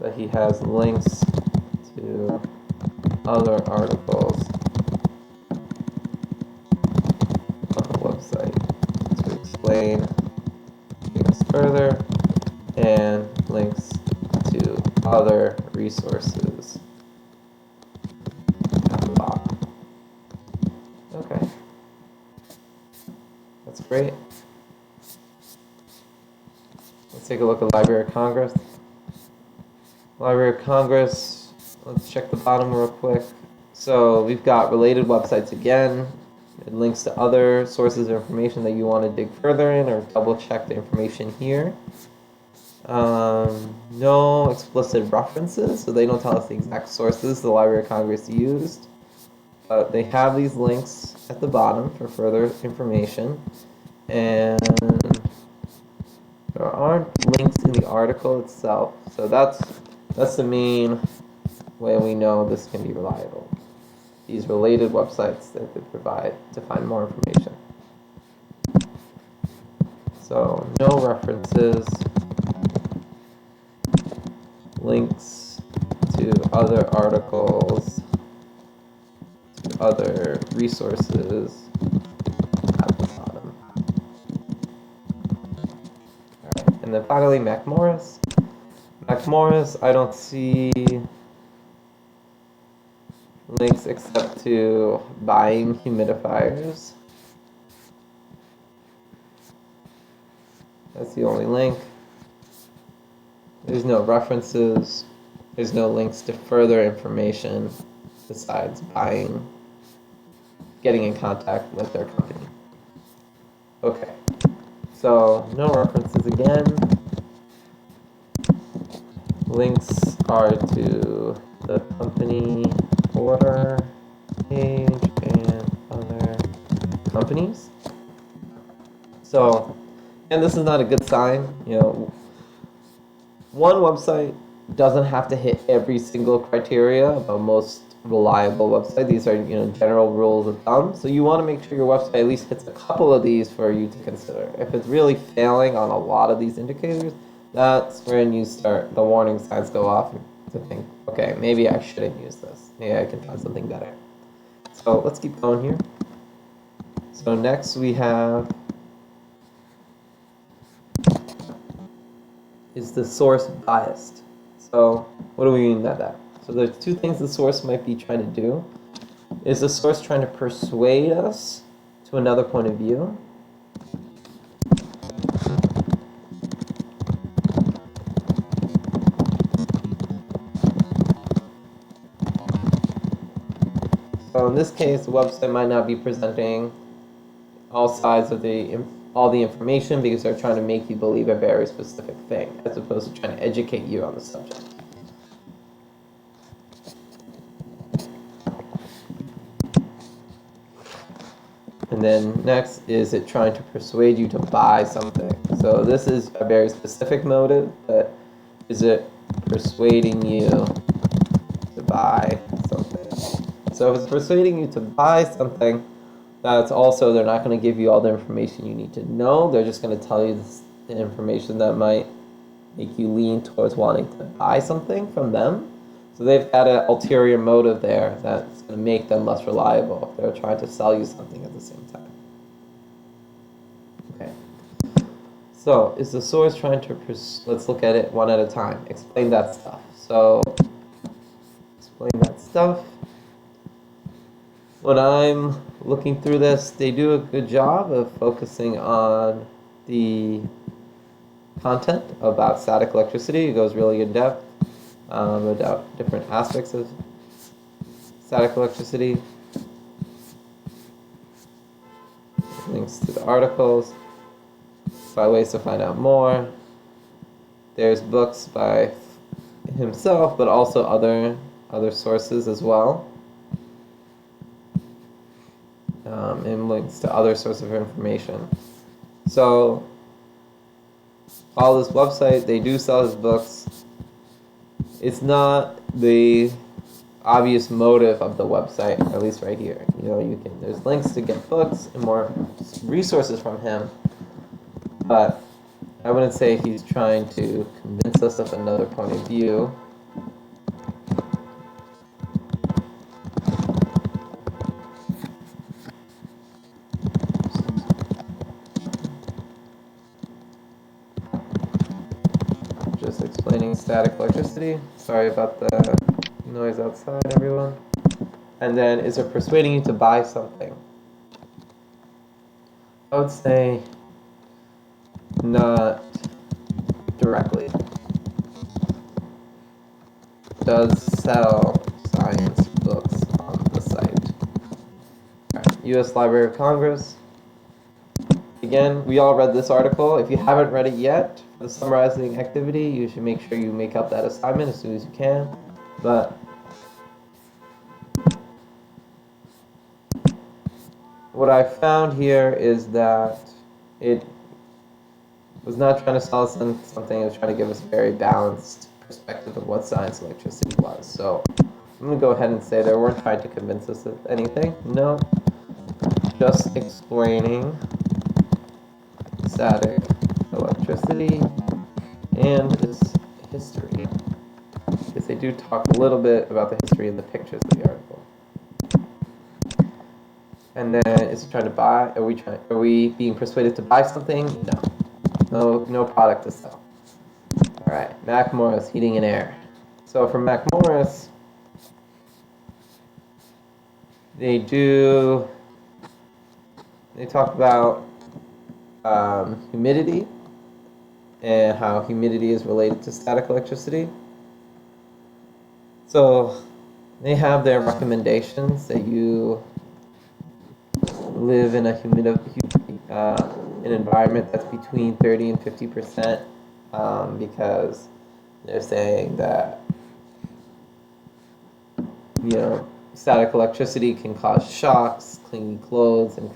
that he has links to other articles on the website to explain things further, and links to other resources at the bottom. Okay, that's great. Let's take a look at Library of Congress. Library of Congress, let's check the bottom real quick. So we've got related websites again. It links to other sources of information that you want to dig further in or double check the information here. No explicit references, so they don't tell us the exact sources the Library of Congress used. But they have these links at the bottom for further information. And there aren't links in the article itself, so that's the main way we know this can be reliable. These related websites that they provide to find more information. So no references, links to other articles, to other resources at the bottom. All right. And then finally, MacMorris. MacMorris, I don't see links except to buying humidifiers. That's the only link. There's no references. There's no links to further information besides getting in contact with their company. Okay, so no references again. Links are to the company order page and other companies. So, and this is not a good sign. One website doesn't have to hit every single criteria of a most reliable website. These are general rules of thumb. So you want to make sure your website at least hits a couple of these for you to consider. If it's really failing on a lot of these indicators, that's when the warning signs go off to think, okay, maybe I shouldn't use this. Maybe I can find something better. So let's keep going here. So next we have, is the source biased? So what do we mean by that? So there's two things the source might be trying to do. Is the source trying to persuade us to another point of view? So in this case, the website might not be presenting all sides of all the information because they're trying to make you believe a very specific thing, as opposed to trying to educate you on the subject. And then next, is it trying to persuade you to buy something? So this is a very specific motive, but is it persuading you to buy something? So if it's persuading you to buy something, that's also, they're not going to give you all the information you need to know. They're just going to tell you the information that might make you lean towards wanting to buy something from them. So they've got an ulterior motive there that's going to make them less reliable if they're trying to sell you something at the same time. Okay. So is the source trying to, let's look at it one at a time. Explain that stuff. So explain that stuff. When I'm looking through this, they do a good job of focusing on the content about static electricity. It goes really in depth about different aspects of static electricity. Links to the articles, by ways to find out more. There's books by himself, but also other sources as well. And links to other sources of information. So, all this website, they do sell his books. It's not the obvious motive of the website, at least right here. There's links to get books and more resources from him, but I wouldn't say he's trying to convince us of another point of view. explaining static electricity. Sorry about the noise outside, everyone. And then, is it persuading you to buy something? I would say not directly. Does sell science books on the site. Right. U.S. Library of Congress. Again, we all read this article. If you haven't read it yet, for the summarizing activity, you should make sure you make up that assignment as soon as you can. But what I found here is that it was not trying to sell us something, it was trying to give us a very balanced perspective of what science electricity was. So I'm going to go ahead and say they weren't trying to convince us of anything. No, just explaining static electricity and its history. Because they do talk a little bit about the history in the pictures of the article. And then, is it trying to buy? Are we being persuaded to buy something? No product to sell. All right, Mac Morris, Heating and Air. So for Mac Morris, they talk about humidity and how humidity is related to static electricity. So they have their recommendations that you live in an environment that's between 30 and 50%, because they're saying that static electricity can cause shocks, clingy clothes, and